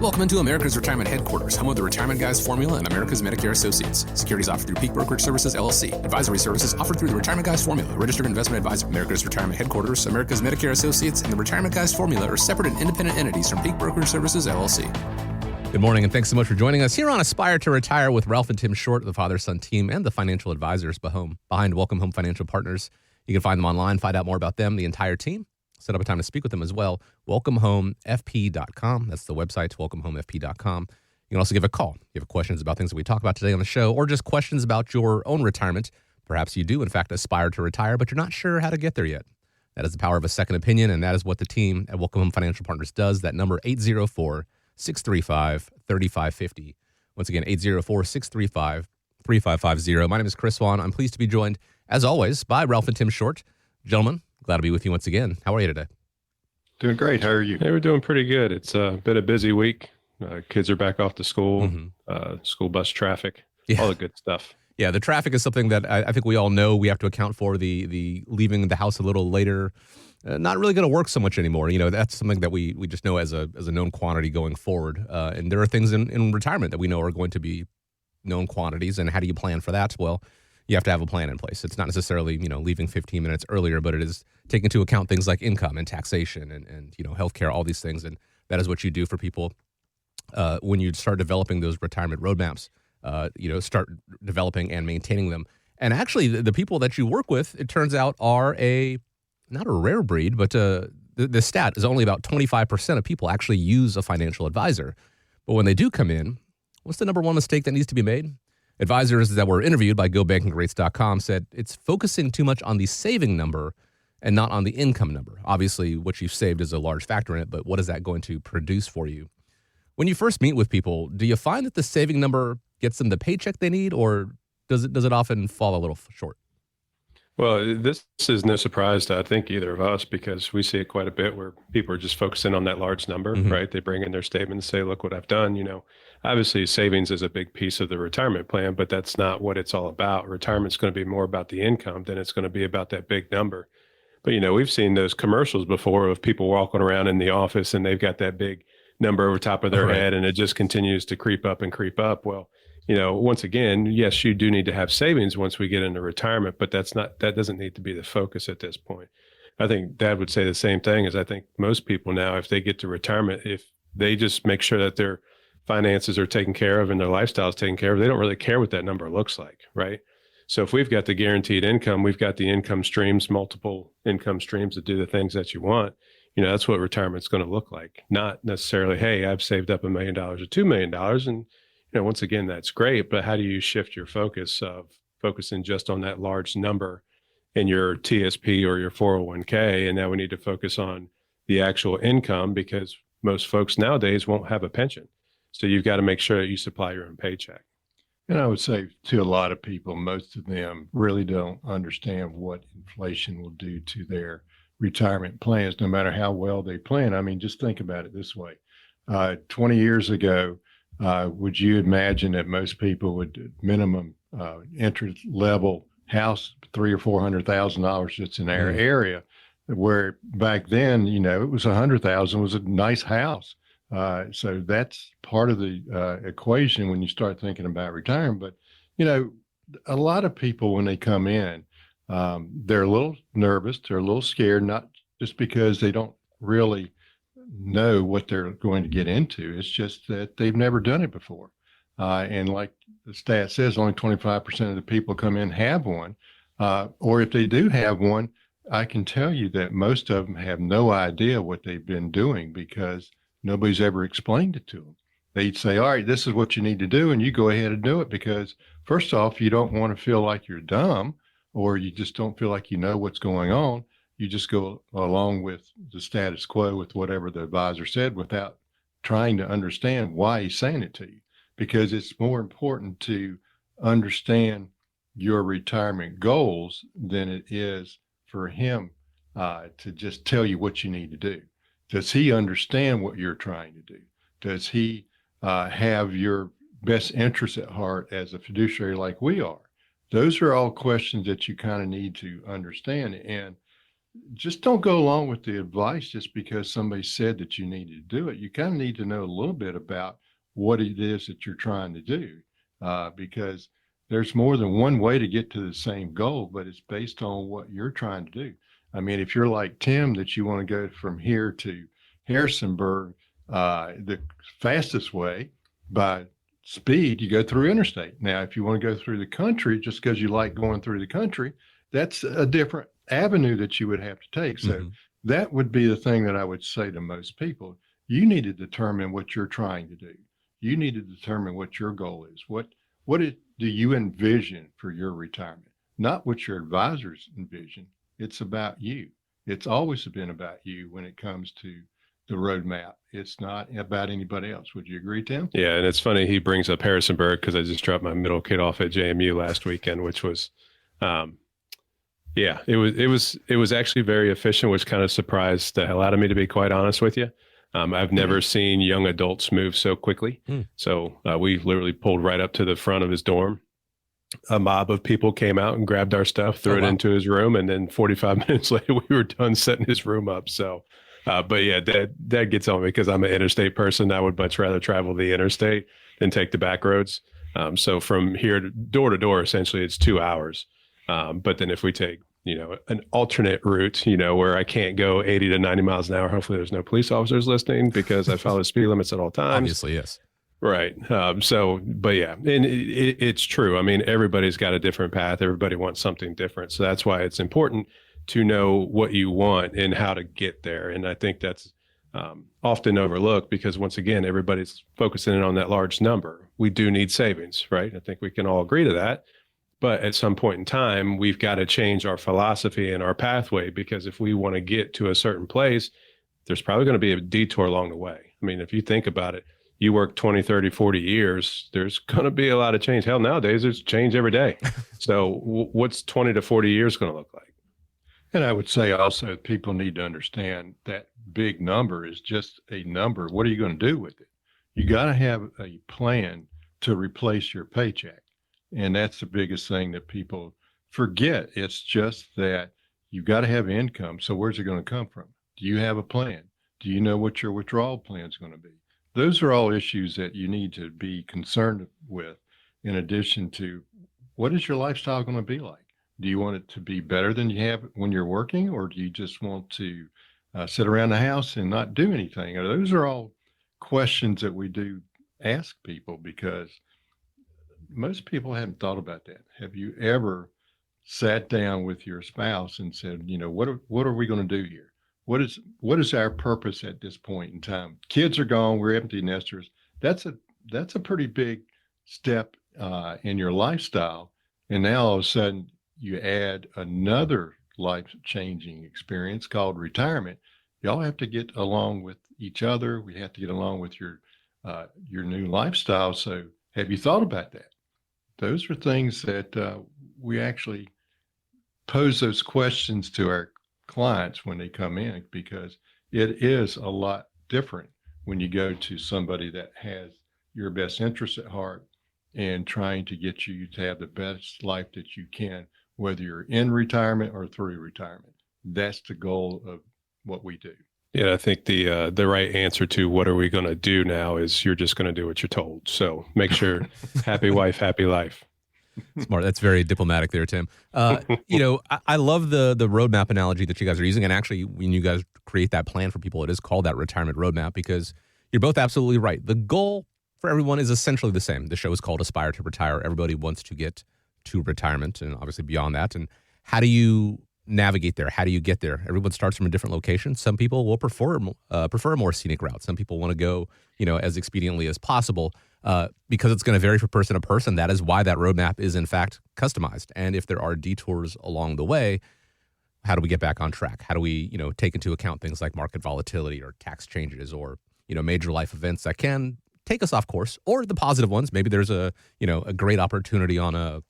Welcome into America's Retirement Headquarters, home of the Retirement Guys Formula and America's Medicare Associates. Securities offered through Peak Brokerage Services, LLC. Advisory services offered through the Retirement Guys Formula, registered investment advisor. America's Retirement Headquarters, America's Medicare Associates, and the Retirement Guys Formula are separate and independent entities from Peak Brokerage Services, LLC. Good morning, and thanks so much for joining us here on Aspire to Retire with Ralph and Tim Short, the father-son team, and the financial advisors behind Welcome Home Financial Partners. You can find them online, find out more about them, the entire team. Set up a time to speak with them as well. WelcomeHomeFP.com. That's the website, WelcomeHomeFP.com. You can also give a call. If you have questions about things that we talk about today on the show, or just questions about your own retirement. Perhaps you do, in fact, aspire to retire, but you're not sure how to get there yet. That is the power of a second opinion, and that is what the team at Welcome Home Financial Partners does. That number, 804-635-3550. Once again, 804-635-3550. My name is Chris Swan. I'm pleased to be joined, as always, by Ralph and Tim Short. Gentlemen, glad to be with you once again. How are you today? Doing great. How are you? Hey, we're doing pretty good. It's been a busy week. Kids are back off to school, school bus traffic, all the good stuff. Yeah, the traffic is something that I think we all know we have to account for. The leaving the house a little later, not really going to work so much anymore. You know, that's something that we just know as a known quantity going forward. And there are things in retirement that we know are going to be known quantities. And how do you plan for that? Well, you have to have a plan in place. It's not necessarily, leaving 15 minutes earlier, but it is taking into account things like income and taxation and healthcare, all these things. And that is what you do for people when you start developing those retirement roadmaps, start developing and maintaining them. And actually, the people that you work with, it turns out, are not a rare breed, but the stat is only about 25% of people actually use a financial advisor. But when they do come in, what's the number one mistake that needs to be made? Advisors that were interviewed by GoBankingGreats.com said it's focusing too much on the saving number and not on the income number. Obviously, what you've saved is a large factor in it, but what is that going to produce for you? When you first meet with people, do you find that the saving number gets them the paycheck they need, or does it often fall a little short? Well, this is no surprise to, I think, either of us, because we see it quite a bit where people are just focusing on that large number, right? They bring in their statement and say, look what I've done. Obviously savings is a big piece of the retirement plan, but that's not what it's all about. Retirement's going to be more about the income than it's going to be about that big number. But, we've seen those commercials before of people walking around in the office and they've got that big number over top of their head and it just continues to creep up and creep up. Well, once again, yes, you do need to have savings once we get into retirement, but that doesn't need to be the focus at this point. I think Dad would say the same thing. As I think most people now, if they get to retirement, if they just make sure that their finances are taken care of and their lifestyle is taken care of, they don't really care what that number looks like, right? So if we've got the guaranteed income, we've got the income streams, multiple income streams that do the things that you want, that's what retirement's going to look like. Not necessarily, hey, I've saved up $1 million or $2 million. And, once again, that's great, but how do you shift your focus of focusing just on that large number in your TSP or your 401k? And now we need to focus on the actual income, because most folks nowadays won't have a pension. So you've got to make sure that you supply your own paycheck. And I would say to a lot of people, most of them really don't understand what inflation will do to their retirement plans, no matter how well they plan. I mean, just think about it this way. 20 years ago, would you imagine that most people would minimum entry level house $300,000 or $400,000 just in our area, where back then, it was $100,000 was a nice house. So that's part of the equation when you start thinking about retirement. But, a lot of people, when they come in, they're a little nervous, they're a little scared, not just because they don't really know what they're going to get into. It's just that they've never done it before. And like the stat says, only 25% of the people come in have one. Or if they do have one, I can tell you that most of them have no idea what they've been doing, because nobody's ever explained it to them. They'd say, all right, this is what you need to do, and you go ahead and do it, because first off, you don't want to feel like you're dumb, or you just don't feel like you know what's going on. You just go along with the status quo with whatever the advisor said without trying to understand why he's saying it to you, because it's more important to understand your retirement goals than it is for him to just tell you what you need to do. Does he understand what you're trying to do? Does he have your best interests at heart as a fiduciary like we are? Those are all questions that you kind of need to understand. And just don't go along with the advice just because somebody said that you needed to do it. You kind of need to know a little bit about what it is that you're trying to do, because there's more than one way to get to the same goal, but it's based on what you're trying to do. I mean, if you're like Tim, that you want to go from here to Harrisonburg, the fastest way by speed, you go through interstate. Now, if you want to go through the country just because you like going through the country, that's a different avenue that you would have to take. So that would be the thing that I would say to most people. You need to determine what you're trying to do. You need to determine what your goal is. Do you envision for your retirement? Not what your advisors envision. It's about you. It's always been about you when it comes to the roadmap. It's not about anybody else. Would you agree, Tim? Yeah, and it's funny he brings up Harrisonburg because I just dropped my middle kid off at JMU last weekend, which was, yeah, it was actually very efficient, which kind of surprised the hell out of me, to be quite honest with you. I've never seen young adults move so quickly. So we literally pulled right up to the front of his dorm. A mob of people came out and grabbed our stuff, threw it into his room, and then 45 minutes later, we were done setting his room up. So, but yeah, that gets on me because I'm an interstate person. I would much rather travel the interstate than take the back roads. So from here to door, essentially, it's 2 hours. But then if we take, an alternate route, where I can't go 80 to 90 miles an hour, hopefully there's no police officers listening because I follow speed limits at all times. Obviously, yes. Right. But yeah, and it's true. I mean, everybody's got a different path. Everybody wants something different. So that's why it's important to know what you want and how to get there. And I think that's often overlooked because, once again, everybody's focusing in on that large number. We do need savings, right? I think we can all agree to that. But at some point in time, we've got to change our philosophy and our pathway, because if we want to get to a certain place, there's probably going to be a detour along the way. I mean, if you think about it, you work 20, 30, 40 years, there's going to be a lot of change. Hell, nowadays there's change every day. So what's 20 to 40 years going to look like? And I would say also people need to understand that big number is just a number. What are you going to do with it? You got to have a plan to replace your paycheck. And that's the biggest thing that people forget. It's just that you've got to have income. So where's it going to come from? Do you have a plan? Do you know what your withdrawal plan is going to be? Those are all issues that you need to be concerned with, in addition to what is your lifestyle going to be like? Do you want it to be better than you have when you're working, or do you just want to sit around the house and not do anything? Those are all questions that we do ask people, because most people haven't thought about that. Have you ever sat down with your spouse and said, what are we going to do here? What is our purpose at this point in time? Kids are gone. We're empty nesters. That's a pretty big step in your lifestyle. And now all of a sudden you add another life-changing experience called retirement. Y'all have to get along with each other. We have to get along with your new lifestyle. So have you thought about that? Those are things that we actually pose those questions to our clients when they come in, because it is a lot different when you go to somebody that has your best interests at heart and trying to get you to have the best life that you can, whether you're in retirement or through retirement. That's the goal of what we do. Yeah, I think the right answer to what are we going to do now is you're just going to do what you're told. So make sure happy wife, happy life. Smart. That's very diplomatic there, Tim. I love the roadmap analogy that you guys are using. And actually, when you guys create that plan for people, it is called that retirement roadmap, because you're both absolutely right. The goal for everyone is essentially the same. The show is called Aspire to Retire. Everybody wants to get to retirement and obviously beyond that. And how do you navigate there? How do you get there? Everyone starts from a different location. Some people will prefer a more scenic route. Some people want to go, as expediently as possible. Because it's going to vary from person to person. That is why that roadmap is, in fact, customized. And if there are detours along the way, how do we get back on track? How do we, take into account things like market volatility or tax changes or, major life events that can take us off course, or the positive ones? Maybe there's a great opportunity on a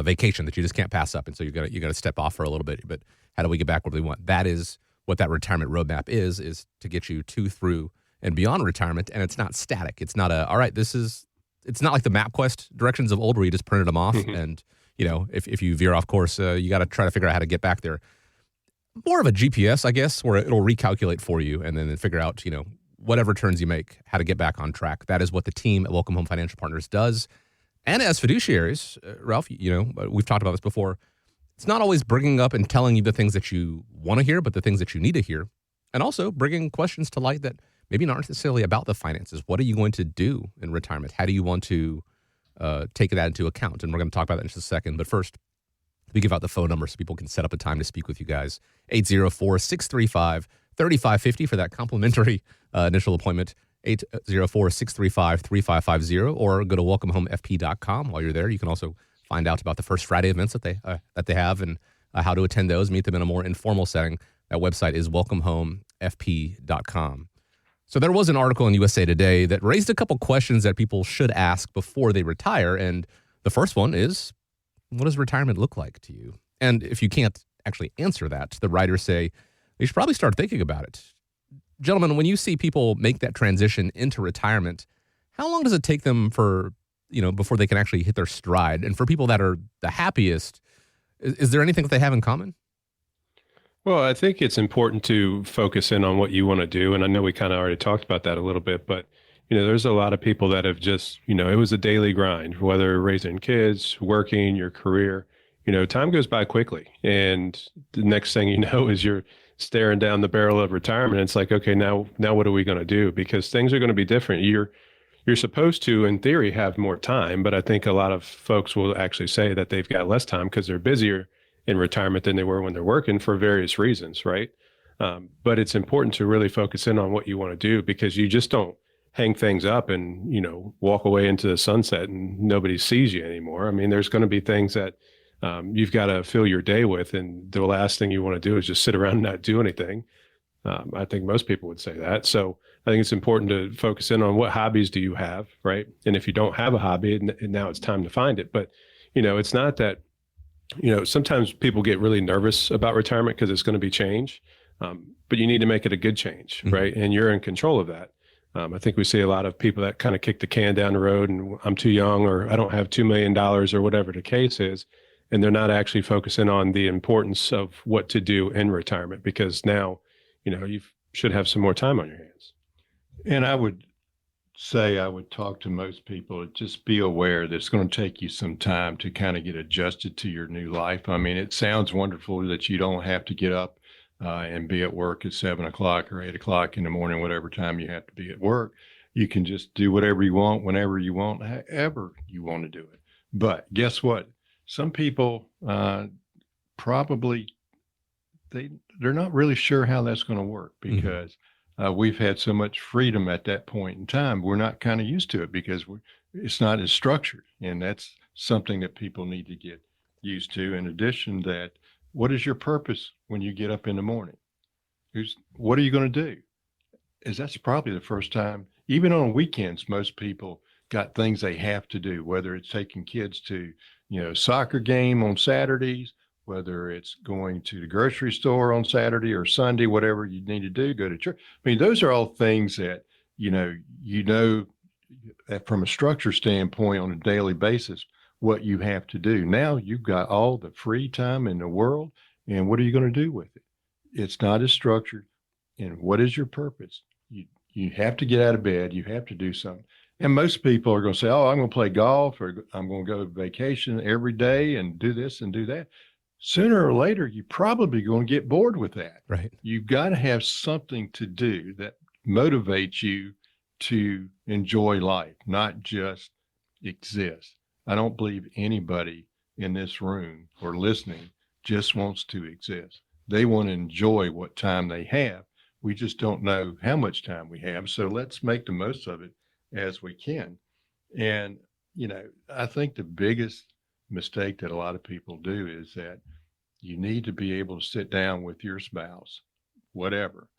vacation that you just can't pass up, and so you got to step off for a little bit. But how do we get back where we want? That is what that retirement roadmap is to get you to, through, and beyond retirement. And it's not static. It's not it's not like the MapQuest directions of old where you just printed them off. And, if you veer off course, you got to try to figure out how to get back there. more of a GPS, I guess, where it'll recalculate for you and then figure out, whatever turns you make, how to get back on track. That is what the team at Welcome Home Financial Partners does. And as fiduciaries, Ralph, we've talked about this before. It's not always bringing up and telling you the things that you want to hear, but the things that you need to hear. And also bringing questions to light that maybe not necessarily about the finances. What are you going to do in retirement? How do you want to take that into account? And we're going to talk about that in just a second. But first, we give out the phone number so people can set up a time to speak with you guys. 804-635-3550 for that complimentary initial appointment. 804-635-3550, or go to welcomehomefp.com. While you're there, you can also find out about the First Friday events that they have and how to attend those, meet them in a more informal setting. That website is welcomehomefp.com. So there was an article in USA Today that raised a couple questions that people should ask before they retire. And the first one is, what does retirement look like to you? And if you can't actually answer that, the writers say you should probably start thinking about it. Gentlemen, when you see people make that transition into retirement, how long does it take them before they can actually hit their stride? And for people that are the happiest, is there anything that they have in common? Well, I think it's important to focus in on what you want to do. And I know we kind of already talked about that a little bit, but there's a lot of people that have just, it was a daily grind, whether raising kids, working, your career, time goes by quickly. And the next thing you know is you're staring down the barrel of retirement. It's like, okay, now what are we going to do? Because things are going to be different. You're supposed to, in theory, have more time, but I think a lot of folks will actually say that they've got less time because they're busier in retirement than they were when they're working for various reasons, right? But it's important to really focus in on what you want to do, because you just don't hang things up and, walk away into the sunset and nobody sees you anymore. I mean, there's going to be things that you've got to fill your day with, and the last thing you want to do is just sit around and not do anything. I think most people would say that. So I think it's important to focus in on what hobbies do you have, right? And if you don't have a hobby, and now it's time to find it. But, it's not that, sometimes people get really nervous about retirement because it's going to be change, but you need to make it a good change, right? And you're in control of that. I think we see a lot of people that kind of kick the can down the road and I'm too young, or I don't have $2 million, or whatever the case is. And they're not actually focusing on the importance of what to do in retirement, because now, you should have some more time on your hands. And I would talk to most people, just be aware that it's going to take you some time to kind of get adjusted to your new life. I mean, it sounds wonderful that you don't have to get up and be at work at 7 o'clock or 8 o'clock in the morning, whatever time you have to be at work. You can just do whatever you want, whenever you want, however you want to do it. But guess what? Some people probably, they're not really sure how that's going to work, because we've had so much freedom at that point in time. We're not kind of used to it because it's not as structured. And that's something that people need to get used to. In addition, that what is your purpose when you get up in the morning? What are you going to do? That's probably the first time, even on weekends, most people got things they have to do, whether it's taking kids to, soccer game on Saturdays, whether it's going to the grocery store on Saturday or Sunday, whatever you need to do, go to church. I mean, those are all things that, that from a structure standpoint on a daily basis, what you have to do. Now you've got all the free time in the world, and what are you going to do with it? It's not as structured. And what is your purpose? You have to get out of bed. You have to do something. And most people are going to say, oh, I'm going to play golf, or I'm going to go vacation every day and do this and do that. Sooner or later, you're probably going to get bored with that. Right. You've got to have something to do that motivates you to enjoy life, not just exist. I don't believe anybody in this room or listening just wants to exist. They want to enjoy what time they have. We just don't know how much time we have. So let's make the most of it as we can. And, I think the biggest mistake that a lot of people do is that you need to be able to sit down with your spouse, whatever,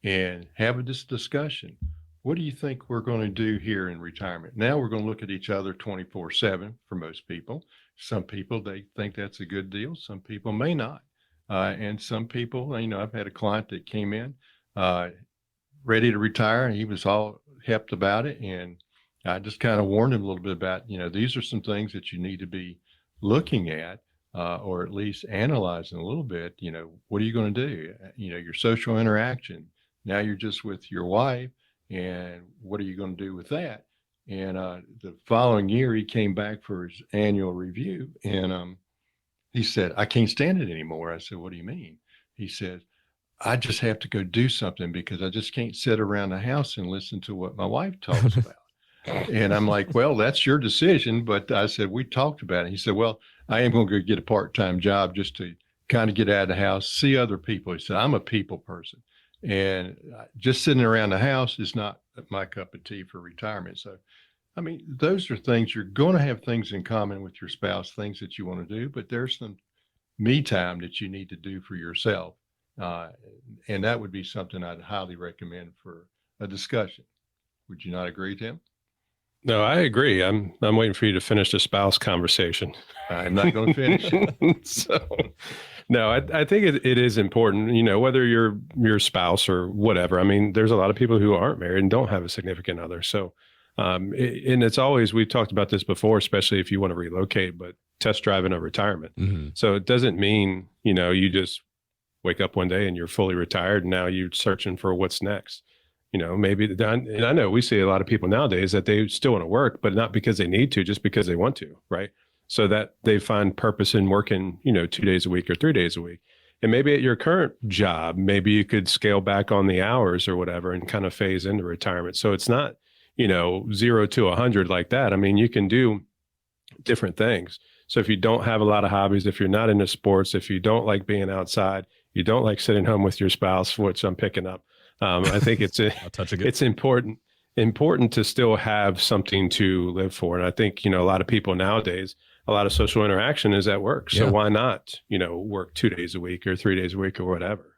and have this discussion. What do you think we're going to do here in retirement? Now we're going to look at each other 24/7 for most people. Some people, they think that's a good deal. Some people may not. And some people, I've had a client that came in ready to retire, and he was all hepped about it. And I just kind of warned him a little bit about, these are some things that you need to be looking at or at least analyzing a little bit, what are you going to do? Your social interaction. Now you're just with your wife, and what are you going to do with that? And the following year, he came back for his annual review, and he said, I can't stand it anymore. I said, what do you mean? He said, I just have to go do something because I just can't sit around the house and listen to what my wife talks about. And I'm like, well, that's your decision. But I said, we talked about it. He said, well, I am going to go get a part-time job just to kind of get out of the house, see other people. He said, I'm a people person. And just sitting around the house is not my cup of tea for retirement. So, I mean, those are things you're going to have things in common with your spouse, things that you want to do, but there's some me time that you need to do for yourself. And that would be something I'd highly recommend for a discussion. Would you not agree, Tim? No, I agree. I'm waiting for you to finish the spouse conversation. I'm not going to finish it. So, no, I think it is important, whether you're your spouse or whatever. I mean, there's a lot of people who aren't married and don't have a significant other. So, and it's always, we've talked about this before, especially if you want to relocate, but test driving a retirement. Mm-hmm. So it doesn't mean, you just wake up one day and you're fully retired and now you're searching for what's next. Maybe, and I know we see a lot of people nowadays that they still want to work, but not because they need to, just because they want to, right? So that they find purpose in working, 2 days a week or 3 days a week. And maybe at your current job, maybe you could scale back on the hours or whatever and kind of phase into retirement. So it's not, 0 to 100 like that. I mean, you can do different things. So if you don't have a lot of hobbies, if you're not into sports, if you don't like being outside, you don't like sitting home with your spouse, which I'm picking up. I think it's important to still have something to live for. And I think, a lot of people nowadays, a lot of social interaction is at work. So why not, work 2 days a week or 3 days a week or whatever.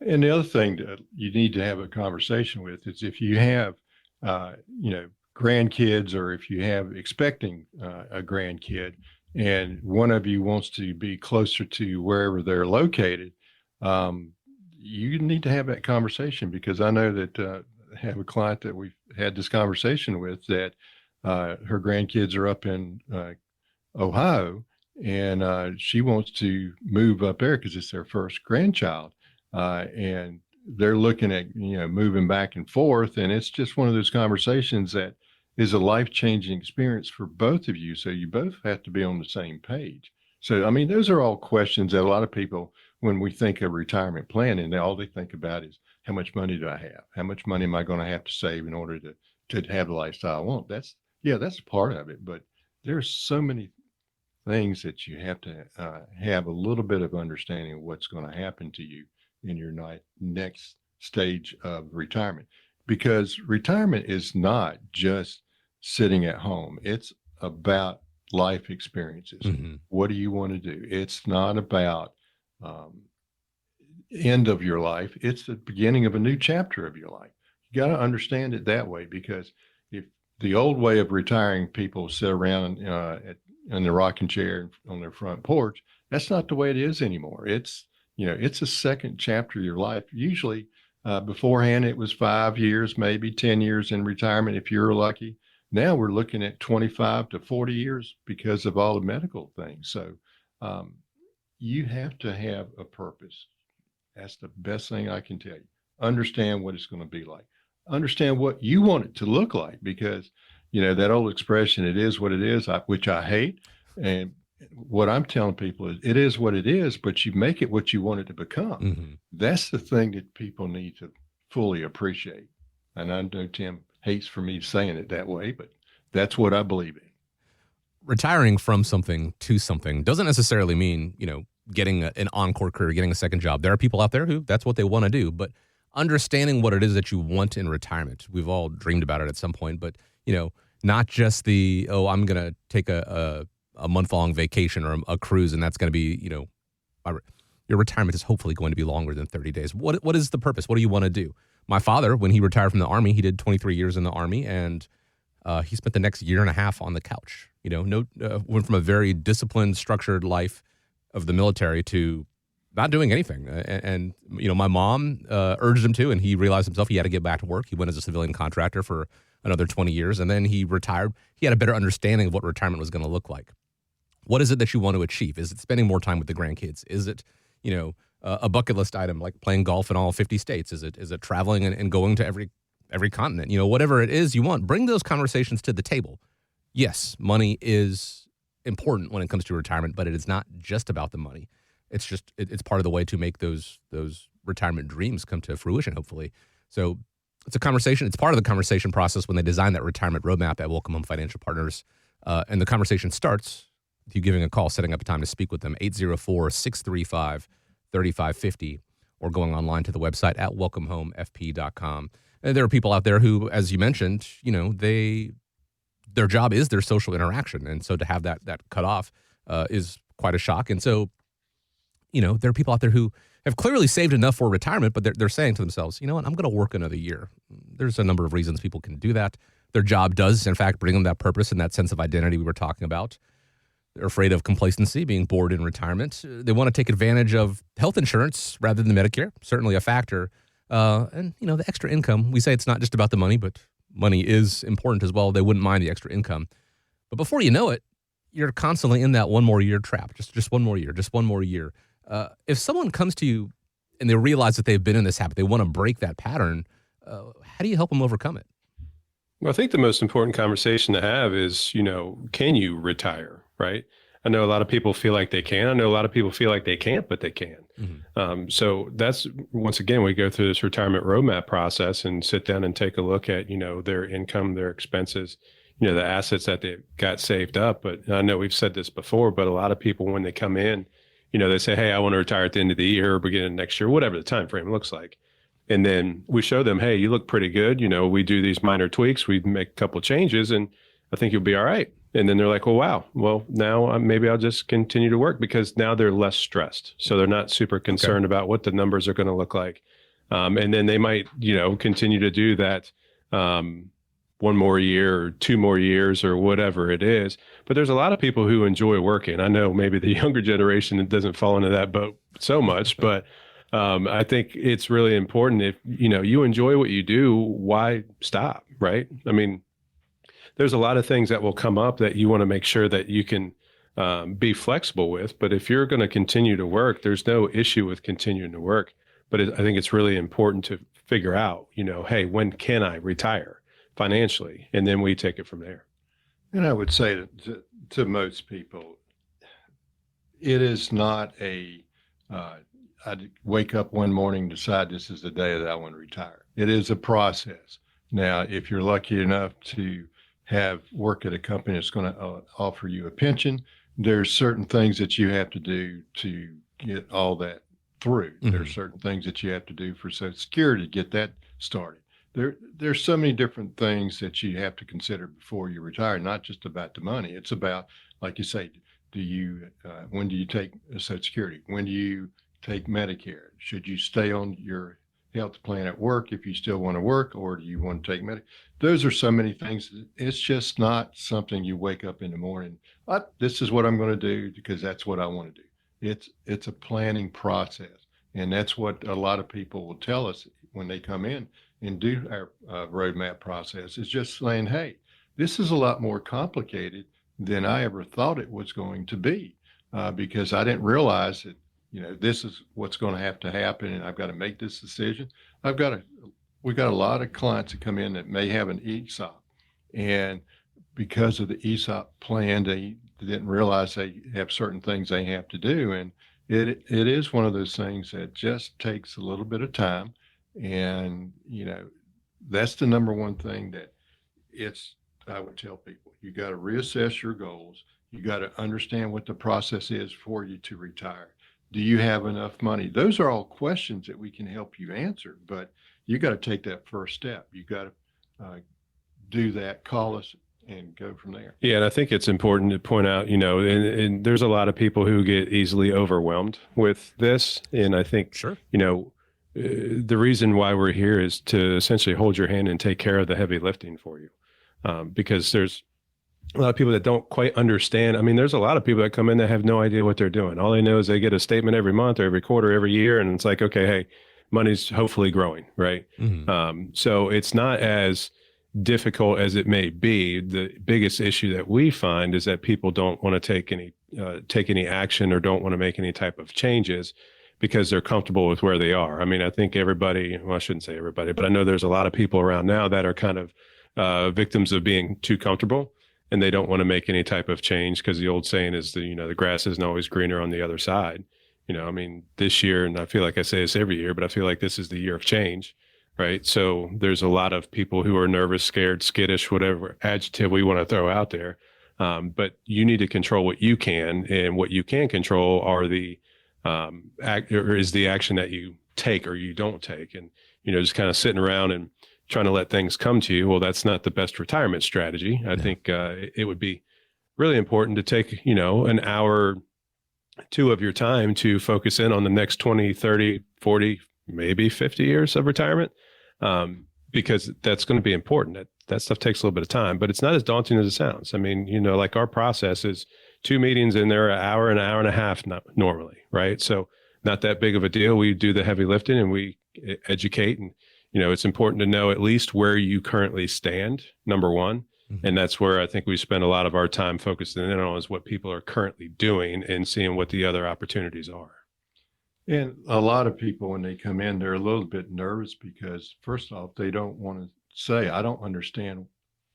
And the other thing that you need to have a conversation with is if you have, grandkids, or if you have expecting a grandkid and one of you wants to be closer to wherever they're located, you need to have that conversation, because I know that I have a client that we've had this conversation with that her grandkids are up in Ohio, and she wants to move up there because it's their first grandchild. And they're looking at, moving back and forth. And it's just one of those conversations that is a life-changing experience for both of you. So you both have to be on the same page. So, I mean, those are all questions that a lot of people, when we think of retirement planning, all they think about is, how much money do I have? How much money am I going to have to save in order to have the lifestyle I want? That's part of it. But there's so many things that you have to have a little bit of understanding of what's going to happen to you in your next stage of retirement. Because retirement is not just sitting at home. It's about life experiences. Mm-hmm. What do you want to do? It's not about end of your life. It's the beginning of a new chapter of your life. You got to understand it that way, because if the old way of retiring, people sit around in the rocking chair on their front porch, that's not the way it is anymore. It's a second chapter of your life. Usually beforehand, it was 5 years, maybe 10 years in retirement if you're lucky. Now we're looking at 25 to 40 years because of all the medical things. So you have to have a purpose. That's the best thing I can tell you. Understand what it's going to be like. Understand what you want it to look like, because, that old expression, it is what it is, which I hate. And what I'm telling people is, it is what it is, but you make it what you want it to become. Mm-hmm. That's the thing that people need to fully appreciate. And I know Tim hates for me saying it that way, but that's what I believe in. Retiring from something to something doesn't necessarily mean, getting an encore career, getting a second job. There are people out there who that's what they want to do, but understanding what it is that you want in retirement. We've all dreamed about it at some point, but, not just I'm going to take a month-long vacation or a cruise, and that's going to be, your retirement is hopefully going to be longer than 30 days. What is the purpose? What do you want to do? My father, when he retired from the Army, he did 23 years in the Army, and he spent the next year and a half on the couch. Went from a very disciplined, structured life of the military to not doing anything. And my mom urged him to, and he realized himself he had to get back to work. He went as a civilian contractor for another 20 years, and then he retired. He had a better understanding of what retirement was going to look like. What is it that you want to achieve? Is it spending more time with the grandkids? Is it, a bucket list item like playing golf in all 50 states? Is it traveling and going to every continent? Whatever it is you want, bring those conversations to the table. Yes, money is important when it comes to retirement, but it is not just about the money. It's just it's part of the way to make those retirement dreams come to fruition, hopefully. So it's a conversation. It's part of the conversation process when they design that retirement roadmap at Welcome Home Financial Partners. And the conversation starts with you giving a call, setting up a time to speak with them, 804-635-3550, or going online to the website at welcomehomefp.com. And there are people out there who, as you mentioned, their job is their social interaction. And so to have that cut off is quite a shock. And so, there are people out there who have clearly saved enough for retirement, but they're saying to themselves, you know what, I'm going to work another year. There's a number of reasons people can do that. Their job does, in fact, bring them that purpose and that sense of identity we were talking about. They're afraid of complacency, being bored in retirement. They want to take advantage of health insurance rather than Medicare, certainly a factor. And, the extra income, we say it's not just about the money, but money is important as well. They wouldn't mind the extra income. But before you know it, you're constantly in that one more year trap, just one more year, just one more year. If someone comes to you and they realize that they've been in this habit, they want to break that pattern, how do you help them overcome it? Well, I think the most important conversation to have is, can you retire, right? I know a lot of people feel like they can. I know a lot of people feel like they can't, but they can. Mm-hmm. So that's, once again, we go through this retirement roadmap process and sit down and take a look at, their income, their expenses, the assets that they've got saved up. But I know we've said this before, but a lot of people, when they come in, they say, hey, I want to retire at the end of the year or beginning of next year, whatever the time frame looks like. And then we show them, hey, you look pretty good. We do these minor tweaks. We make a couple of changes and I think you'll be all right. And then they're like, well, wow, well, now maybe I'll just continue to work, because now they're less stressed. So they're not super concerned about what the numbers are going to look like. And then they might, continue to do that one more year or 2 more years or whatever it is. But there's a lot of people who enjoy working. I know maybe the younger generation doesn't fall into that boat so much, but I think it's really important. If, you enjoy what you do, why stop, right? I mean, there's a lot of things that will come up that you want to make sure that you can be flexible with. But if you're going to continue to work, there's no issue with continuing to work. But I think it's really important to figure out, hey, when can I retire financially? And then we take it from there. And I would say to most people, it is not I'd wake up one morning, decide this is the day that I want to retire. It is a process. Now, if you're lucky enough to have work at a company that's going to offer you a pension, there's certain things that you have to do to get all that through. Mm-hmm. There's certain things that you have to do for Social Security to get that started. There's so many different things that you have to consider before you retire, not just about the money. It's about, like you say, when do you take Social Security? When do you take Medicare? Should you stay on your health plan at work if you still want to work, or do you want to take Medicare? Those are so many things. It's just not something you wake up in the morning, this is what I'm going to do because that's what I want to do. It's a planning process. And that's what a lot of people will tell us when they come in and do our roadmap process, is just saying, hey, this is a lot more complicated than I ever thought it was going to be, because I didn't realize that, this is what's going to happen, and I've got to make this decision. We've got a lot of clients that come in that may have an ESOP, and because of the ESOP plan, they didn't realize they have certain things they have to do. And it is one of those things that just takes a little bit of time. And, that's the number one thing that I would tell people. You got to reassess your goals. You got to understand what the process is for you to retire. Do you have enough money? Those are all questions that we can help you answer, but you got to take that first step. You got to do that, call us, and go from there. Yeah, and I think it's important to point out, and there's a lot of people who get easily overwhelmed with this. And I think, sure, the reason why we're here is to essentially hold your hand and take care of the heavy lifting for you. Because there's a lot of people that don't quite understand. I mean, there's a lot of people that come in that have no idea what they're doing. All they know is they get a statement every month or every quarter, every year. And it's like, okay, hey, money's hopefully growing, right? Mm-hmm. So it's not as difficult as it may be. The biggest issue that we find is that people don't want to take any take any action or don't want to make any type of changes because they're comfortable with where they are. I mean, I think everybody, well, I shouldn't say everybody, but I know there's a lot of people around now that are kind of victims of being too comfortable, and they don't want to make any type of change because the old saying is the grass isn't always greener on the other side. I mean, this year, and I feel like I say this every year, but I feel like this is the year of change, right? So there's a lot of people who are nervous, scared, skittish, whatever adjective we want to throw out there. But you need to control what you can, and what you can control are is the action that you take or you don't take. And, just kind of sitting around and trying to let things come to you. Well, that's not the best retirement strategy. I think it would be really important to take, an hour, 2 of your time to focus in on the next 20, 30, 40, maybe 50 years of retirement, because that's going to be important. That stuff takes a little bit of time, but it's not as daunting as it sounds. I mean, like our process is 2 meetings in there, an hour and a half normally, right? So not that big of a deal. We do the heavy lifting and we educate, and, it's important to know at least where you currently stand, number one. Mm-hmm. And that's where I think we spend a lot of our time focusing in on is what people are currently doing and seeing what the other opportunities are. And a lot of people, when they come in, they're a little bit nervous because, first off, they don't want to say, I don't understand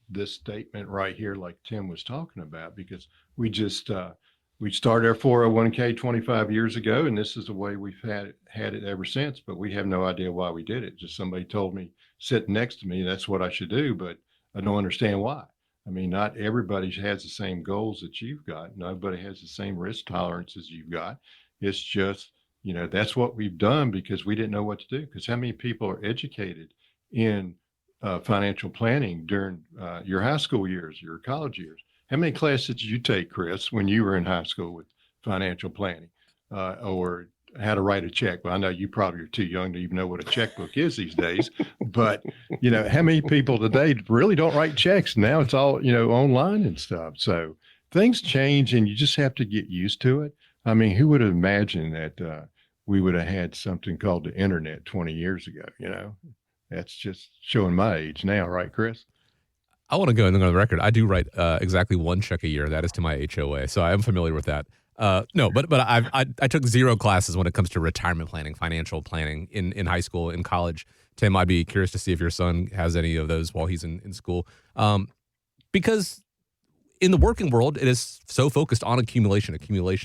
this statement right here, like Tim was talking about, because we just, we started our 401k 25 years ago, and this is the way we've had it ever since, but we have no idea why we did it. Just somebody told me sitting next to me, that's what I should do, but I don't understand why. I mean, not everybody has the same goals that you've got. Nobody has the same risk tolerances you've got. It's just, that's what we've done because we didn't know what to do. Because how many people are educated in financial planning during your high school years, your college years? How many classes did you take, Chris, when you were in high school with financial planning or how to write a check? Well, I know you probably are too young to even know what a checkbook is these days, but how many people today really don't write checks? Now it's all, online and stuff. So things change and you just have to get used to it. I mean, who would have imagined that we would have had something called the internet 20 years ago? That's just showing my age now, right, Chris? I want to go on the record. I do write exactly 1 check a year. That is to my HOA, so I am familiar with that. No, but I took 0 classes when it comes to retirement planning, financial planning in high school, in college. Tim, I'd be curious to see if your son has any of those while he's in school, because in the working world, it is so focused on accumulation.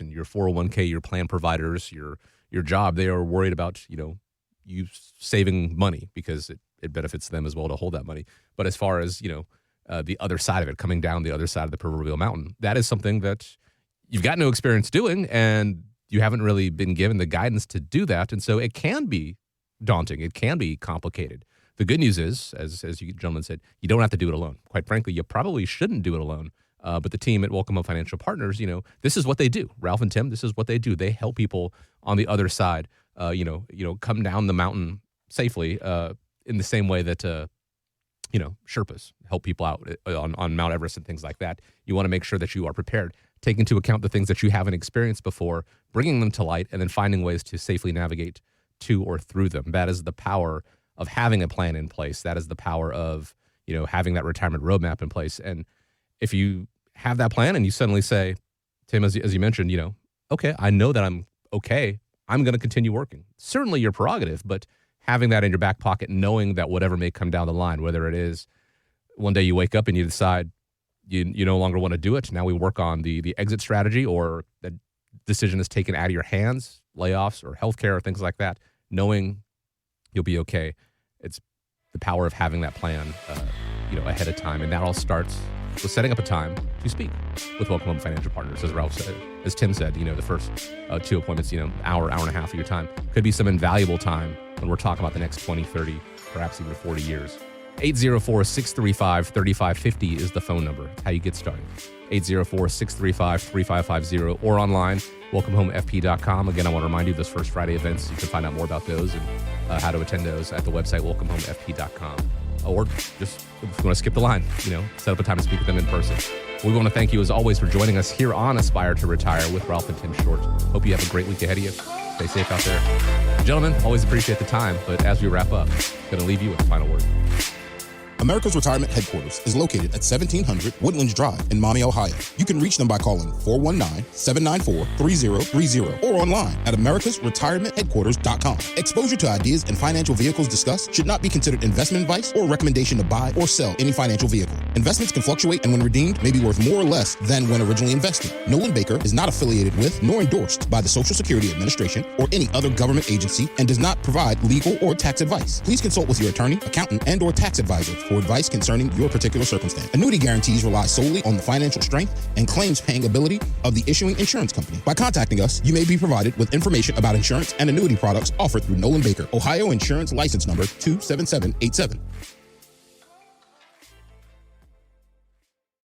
Your 401k, your plan providers, your job, they are worried about you saving money because it benefits them as well to hold that money. But as far as the other side of it, coming down the other side of the proverbial mountain, that is something that you've got no experience doing, and you haven't really been given the guidance to do that. And so it can be daunting. It can be complicated. The good news is, as you gentlemen said, you don't have to do it alone. Quite frankly, you probably shouldn't do it alone. But the team at Welcome Home Financial Partners, this is what they do. Ralph and Tim, this is what they do. They help people on the other side, come down the mountain safely in the same way that Sherpas help people out on Mount Everest and things like that. You want to make sure that you are prepared, take into account the things that you haven't experienced before, bringing them to light, and then finding ways to safely navigate to or through them. That is the power of having a plan in place. That is the power of, having that retirement roadmap in place. And if you have that plan and you suddenly say, Tim, as you mentioned, okay, I know that I'm okay. I'm going to continue working. Certainly your prerogative, but having that in your back pocket, knowing that whatever may come down the line, whether it is one day you wake up and you decide you no longer want to do it, now we work on the exit strategy, or the decision is taken out of your hands, layoffs or healthcare or things like that, knowing you'll be okay. It's the power of having that plan, ahead of time. And that all starts with setting up a time to speak with Welcome Home Financial Partners. As Ralph said, as Tim said, the first 2 appointments, hour and a half of your time could be some invaluable time when we're talking about the next 20, 30, perhaps even 40 years. 804-635-3550 is the phone number. That's how you get started. 804-635-3550 or online, welcomehomefp.com. Again, I want to remind you, those First Friday events, you can find out more about those and how to attend those at the website, welcomehomefp.com. Or just, if you want to skip the line, set up a time to speak with them in person. We want to thank you, as always, for joining us here on Aspire to Retire with Ralph and Tim Short. Hope you have a great week ahead of you. Stay safe out there. Gentlemen, always appreciate the time, but as we wrap up, I'm going to leave you with the final word. America's Retirement Headquarters is located at 1700 Woodlands Drive in Maumee, Ohio. You can reach them by calling 419-794-3030 or online at americasretirementheadquarters.com. Exposure to ideas and financial vehicles discussed should not be considered investment advice or recommendation to buy or sell any financial vehicle. Investments can fluctuate and when redeemed may be worth more or less than when originally invested. Nolan Baker is not affiliated with nor endorsed by the Social Security Administration or any other government agency and does not provide legal or tax advice. Please consult with your attorney, accountant, and or tax advisor for advice concerning your particular circumstance. Annuity guarantees rely solely on the financial strength and claims paying ability of the issuing insurance company. By contacting us, you may be provided with information about insurance and annuity products offered through Nolan Baker, Ohio Insurance License Number 27787.